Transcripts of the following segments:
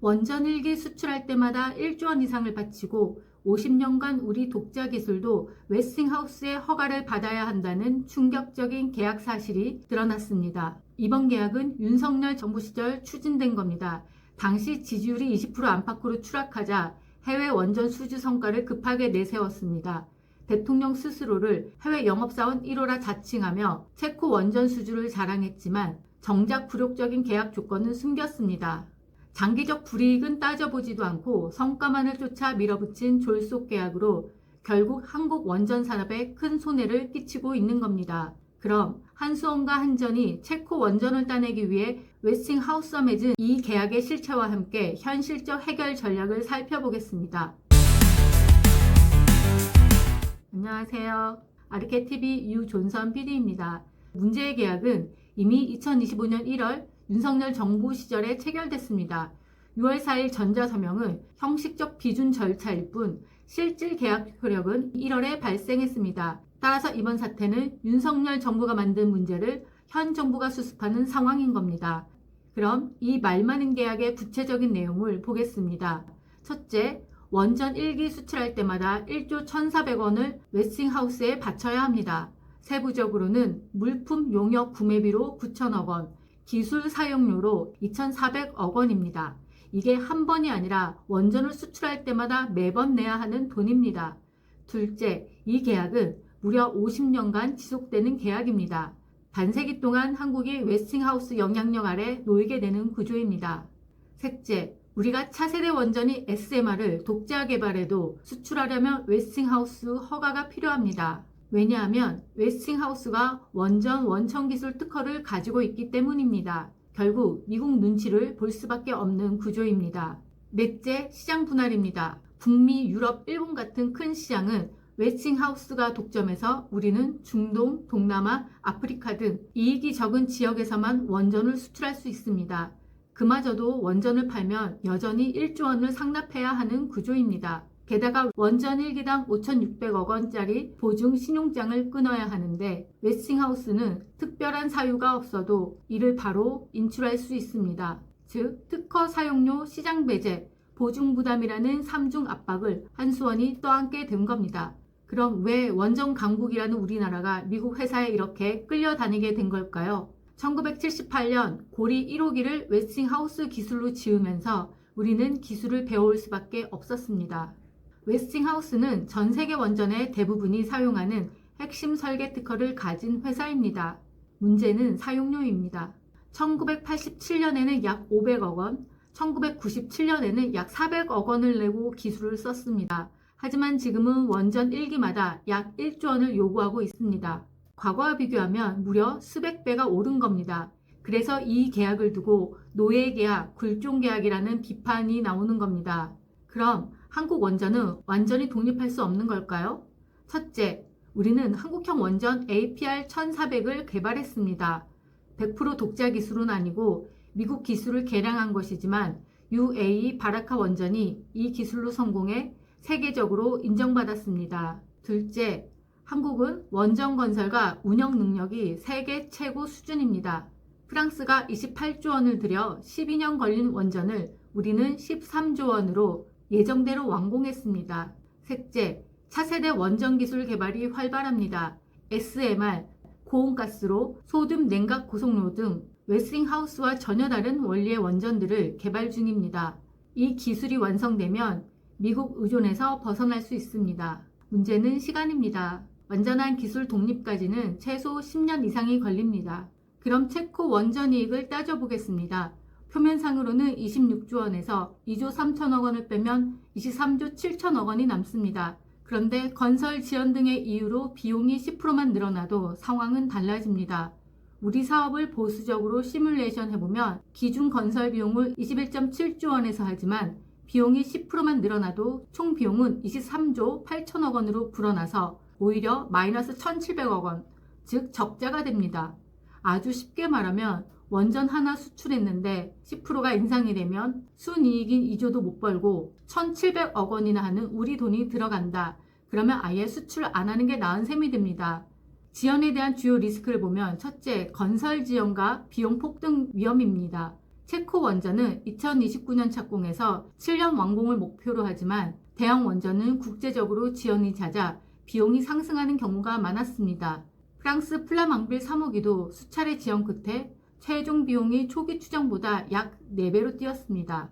원전 1기 수출할 때마다 1조 원 이상을 바치고 50년간 우리 독자 기술도 웨스팅하우스의 허가를 받아야 한다는 충격적인 계약 사실이 드러났습니다. 이번 계약은 윤석열 정부 시절 추진된 겁니다. 당시 지지율이 20% 안팎으로 추락하자 해외 원전 수주 성과를 급하게 내세웠습니다. 대통령 스스로를 해외 영업사원 1호라 자칭하며 체코 원전 수주를 자랑했지만 정작 굴욕적인 계약 조건은 숨겼습니다. 장기적 불이익은 따져보지도 않고 성과만을 쫓아 밀어붙인 졸속 계약으로 결국 한국 원전 산업에 큰 손해를 끼치고 있는 겁니다. 그럼 한수원과 한전이 체코 원전을 따내기 위해 웨스팅하우스와 맺은 이 계약의 실체와 함께 현실적 해결 전략을 살펴보겠습니다. 안녕하세요. 아르케TV 유존선 PD입니다. 문제의 계약은 이미 2025년 1월 윤석열 정부 시절에 체결됐습니다. 6월 4일 전자서명은 형식적 비준 절차일 뿐 실질 계약 효력은 1월에 발생했습니다. 따라서 이번 사태는 윤석열 정부가 만든 문제를 현 정부가 수습하는 상황인 겁니다. 그럼 이 말 많은 계약의 구체적인 내용을 보겠습니다. 첫째, 원전 1기 수출할 때마다 1조 1,400원을 웨스팅하우스에 바쳐야 합니다. 세부적으로는 물품 용역 구매비로 9천억 원, 기술 사용료로 2,400억 원입니다. 이게 한 번이 아니라 원전을 수출할 때마다 매번 내야 하는 돈입니다. 둘째, 이 계약은 무려 50년간 지속되는 계약입니다. 반세기 동안 한국이 웨스팅하우스 영향력 아래 놓이게 되는 구조입니다. 셋째, 우리가 차세대 원전인 SMR을 독자 개발해도 수출하려면 웨스팅하우스 허가가 필요합니다. 왜냐하면 웨스팅하우스가 원전 원천 기술 특허를 가지고 있기 때문입니다. 결국 미국 눈치를 볼 수밖에 없는 구조입니다. 넷째, 시장 분할입니다. 북미, 유럽, 일본 같은 큰 시장은 웨스팅하우스가 독점해서 우리는 중동, 동남아, 아프리카 등 이익이 적은 지역에서만 원전을 수출할 수 있습니다. 그마저도 원전을 팔면 여전히 1조 원을 상납해야 하는 구조입니다. 게다가 원전 1기당 5,600억 원짜리 보증 신용장을 끊어야 하는데 웨스팅하우스는 특별한 사유가 없어도 이를 바로 인출할 수 있습니다. 즉, 특허 사용료 시장 배제, 보증 부담이라는 3중 압박을 한수원이 떠안게 된 겁니다. 그럼 왜 원전 강국이라는 우리나라가 미국 회사에 이렇게 끌려다니게 된 걸까요? 1978년 고리 1호기를 웨스팅하우스 기술로 지으면서 우리는 기술을 배울 수밖에 없었습니다. 웨스팅하우스는 전 세계 원전의 대부분이 사용하는 핵심 설계 특허를 가진 회사입니다. 문제는 사용료입니다. 1987년에는 약 500억 원, 1997년에는 약 400억 원을 내고 기술을 썼습니다. 하지만 지금은 원전 1기마다 약 1조 원을 요구하고 있습니다. 과거와 비교하면 무려 수백 배가 오른 겁니다. 그래서 이 계약을 두고 노예계약, 굴종계약이라는 비판이 나오는 겁니다. 그럼 한국 원전은 완전히 독립할 수 없는 걸까요? 첫째, 우리는 한국형 원전 APR 1400을 개발했습니다. 100% 독자 기술은 아니고 미국 기술을 개량한 것이지만 UAE 바라카 원전이 이 기술로 성공해 세계적으로 인정받았습니다. 둘째, 한국은 원전 건설과 운영 능력이 세계 최고 수준입니다. 프랑스가 28조 원을 들여 12년 걸린 원전을 우리는 13조 원으로 예정대로 완공했습니다. 셋째, 차세대 원전 기술 개발이 활발합니다. SMR, 고온가스로 소듐 냉각 고속로 등 웨스팅하우스와 전혀 다른 원리의 원전들을 개발 중입니다. 이 기술이 완성되면 미국 의존에서 벗어날 수 있습니다. 문제는 시간입니다. 완전한 기술 독립까지는 최소 10년 이상이 걸립니다. 그럼 체코 원전 이익을 따져보겠습니다. 표면상으로는 26조 원에서 2조 3천억 원을 빼면 23조 7천억 원이 남습니다. 그런데 건설 지연 등의 이유로 비용이 10%만 늘어나도 상황은 달라집니다. 우리 사업을 보수적으로 시뮬레이션 해보면 기준 건설 비용을 21.7조 원에서 하지만 비용이 10%만 늘어나도 총 비용은 23조 8천억 원으로 불어나서 오히려 마이너스 1,700억 원, 즉 적자가 됩니다. 아주 쉽게 말하면 원전 하나 수출했는데 10%가 인상이 되면 순이익인 2조도 못 벌고 1,700억 원이나 하는 우리 돈이 들어간다. 그러면 아예 수출 안 하는 게 나은 셈이 됩니다. 지연에 대한 주요 리스크를 보면 첫째, 건설 지연과 비용 폭등 위험입니다. 체코 원전은 2029년 착공해서 7년 완공을 목표로 하지만 대형 원전은 국제적으로 지원이 잦아 비용이 상승하는 경우가 많았습니다. 프랑스 플라망빌 3호기도 수차례 지원 끝에 최종 비용이 초기 추정보다 약 4배로 뛰었습니다.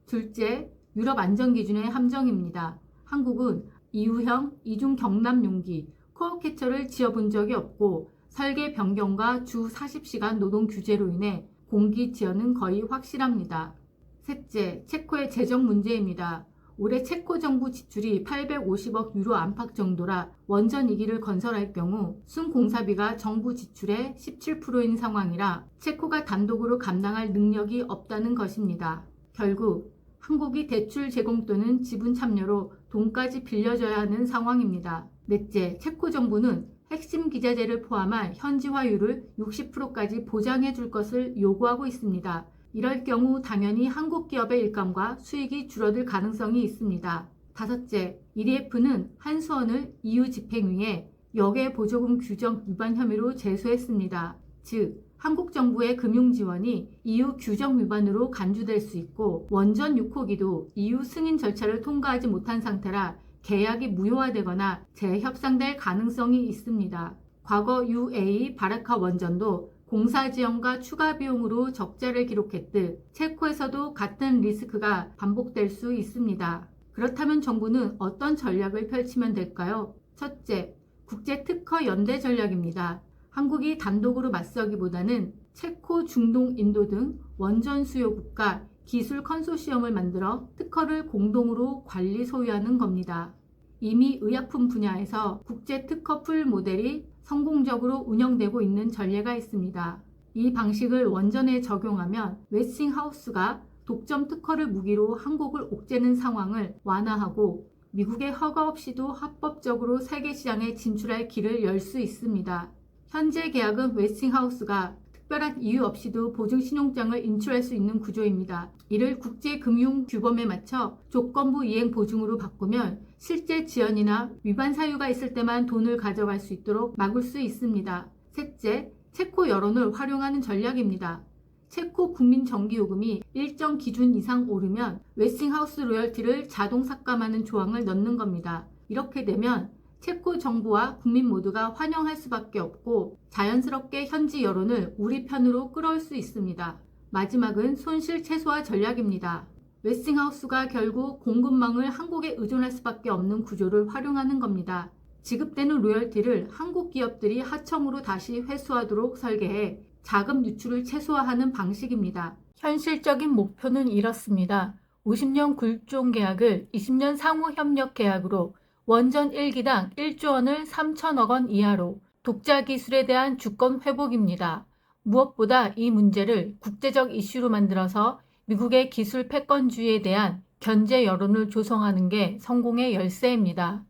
둘째, 유럽 안전기준의 함정입니다. 한국은 EU형 이중 경납 용기 코어캐쳐를 지어본 적이 없고 설계 변경과 주 40시간 노동 규제로 인해 공기 지연은 거의 확실합니다. 셋째, 체코의 재정 문제입니다. 올해 체코 정부 지출이 850억 유로 안팎 정도라 원전 2기를 건설할 경우 순공사비가 정부 지출의 17%인 상황이라 체코가 단독으로 감당할 능력이 없다는 것입니다. 결국 한국이 대출 제공 또는 지분 참여로 돈까지 빌려줘야 하는 상황입니다. 넷째, 체코 정부는 핵심 기자재를 포함한 현지화율을 60%까지 보장해 줄 것을 요구하고 있습니다. 이럴 경우 당연히 한국 기업의 일감과 수익이 줄어들 가능성이 있습니다. 다섯째, EDF는 한수원을 EU 집행위에 역외 보조금 규정 위반 혐의로 제소했습니다. 즉, 한국 정부의 금융 지원이 EU 규정 위반으로 간주될 수 있고 원전 6호기도 EU 승인 절차를 통과하지 못한 상태라 계약이 무효화되거나 재협상될 가능성이 있습니다. 과거 UAE 바라카 원전도 공사 지연과 추가 비용으로 적자를 기록했듯 체코에서도 같은 리스크가 반복될 수 있습니다. 그렇다면 정부는 어떤 전략을 펼치면 될까요? 첫째, 국제 특허 연대 전략입니다. 한국이 단독으로 맞서기보다는 체코, 중동, 인도 등 원전 수요 국가 기술 컨소시엄을 만들어 특허를 공동으로 관리 소유하는 겁니다. 이미 의약품 분야에서 국제 특허풀 모델이 성공적으로 운영되고 있는 전례가 있습니다. 이 방식을 원전에 적용하면 웨스팅하우스가 독점 특허를 무기로 한국을 옥죄는 상황을 완화하고 미국의 허가 없이도 합법적으로 세계 시장에 진출할 길을 열 수 있습니다. 현재 계약은 웨스팅하우스가 특별한 이유 없이도 보증신용장을 인출할 수 있는 구조입니다. 이를 국제금융규범에 맞춰 조건부 이행 보증으로 바꾸면 실제 지연이나 위반 사유가 있을 때만 돈을 가져갈 수 있도록 막을 수 있습니다. 셋째, 체코 여론을 활용하는 전략입니다. 체코 국민 전기요금이 일정 기준 이상 오르면 웨스팅하우스 로열티를 자동 삭감하는 조항을 넣는 겁니다. 이렇게 되면 체코 정부와 국민 모두가 환영할 수밖에 없고 자연스럽게 현지 여론을 우리 편으로 끌어올 수 있습니다. 마지막은 손실 최소화 전략입니다. 웨스팅하우스가 결국 공급망을 한국에 의존할 수밖에 없는 구조를 활용하는 겁니다. 지급되는 로열티를 한국 기업들이 하청으로 다시 회수하도록 설계해 자금 유출을 최소화하는 방식입니다. 현실적인 목표는 이렇습니다. 50년 굴종 계약을 20년 상호 협력 계약으로 원전 1기당 1조 원을 3천억 원 이하로 독자 기술에 대한 주권 회복입니다. 무엇보다 이 문제를 국제적 이슈로 만들어서 미국의 기술 패권주의에 대한 견제 여론을 조성하는 게 성공의 열쇠입니다.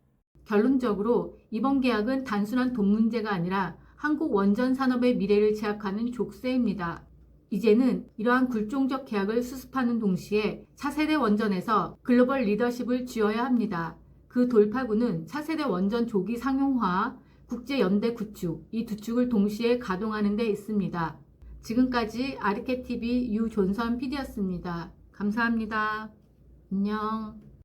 결론적으로 이번 계약은 단순한 돈 문제가 아니라 한국 원전 산업의 미래를 제약하는 족쇄입니다. 이제는 이러한 굴종적 계약을 수습하는 동시에 차세대 원전에서 글로벌 리더십을 쥐어야 합니다. 그 돌파구는 차세대 원전 조기 상용화, 국제연대 구축, 이 두 축을 동시에 가동하는 데 있습니다. 지금까지 아르케TV 유존선 PD였습니다. 감사합니다. 안녕.